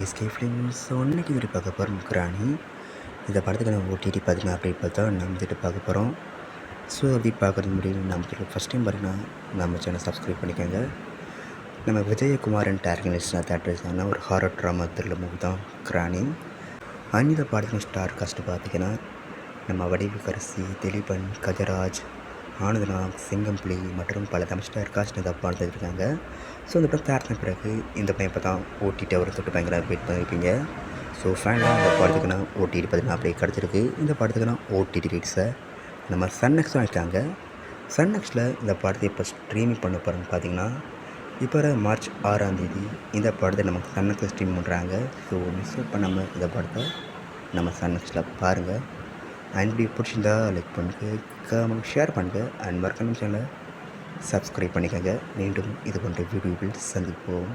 SK films இன்னைக்கு video பார்க்க போகிறோம் கிராணி. இந்த படத்துக்கு நம்ம ஓடிடி பார்த்தீங்கன்னா அப்படி பார்த்தா நம்ம வந்துட்டு பார்க்க போகிறோம். ஸோ அப்படி பார்க்குறது முடியும். நம்ம ஃபஸ்ட் டைம் பார்த்தீங்கன்னா நம்ம சேனல் சப்ஸ்கிரைப் பண்ணிக்கோங்க. நம்ம விஜயகுமாரன் டேரக்டர் தேட்டர்ஸான ஒரு ஹாரர் ட்ராமா த்ரில்லர் மூவி தான் கிராணி. இந்த படத்தின் ஸ்டார் காஸ்ட் பார்த்திங்கன்னா நம்ம வடிவுக்கரசி, திலீபன், கஜராஜ், ஆனந்தநாக், சிங்கம்புலி மற்றும் பல தமிழ் ஸ்டார் காஸ்ட் இந்த படம் எடுத்துருக்காங்க. ஸோ இந்த படம் தயாரின பிறகு இந்த பையன் இப்போ தான் ஓடிடி அவரை தொட்டு பயங்கர வெயிட் பண்ணியிருப்பீங்க. ஸோ ஃபேனாக இந்த படத்துக்குன்னா ஓடிடி பார்த்தீங்கன்னா அப்படியே கிடச்சிருக்கு. இந்த படத்துக்குன்னா ஓடிடி ரேட்ஸை நம்ம சன்நெக்ஸ் தான் வைக்காங்க. சன்நெக்ஸில் இந்த படத்தை இப்போ ஸ்ட்ரீமிங் பண்ண போகிறோன்னு பார்த்தீங்கன்னா இப்போ மார்ச் 6ஆம் தேதி இந்த படத்தை நமக்கு சன்நெக்ஸில் ஸ்ட்ரீம் பண்ணுறாங்க. ஸோ மிஸ் பண்ணாமல் இந்த படத்தை நம்ம சன்நெக்ஸில் பாருங்கள். அண்ட் வீடியோ பிடிச்சிருந்தா லைக் பண்ணுங்கள், ஷேர் பண்ணுங்கள் அண்ட் மறக்காம சேனலை சப்ஸ்கிரைப் பண்ணிக்கோங்க. மீண்டும் இது போன்ற வீடியோவில் சந்திப்போம்.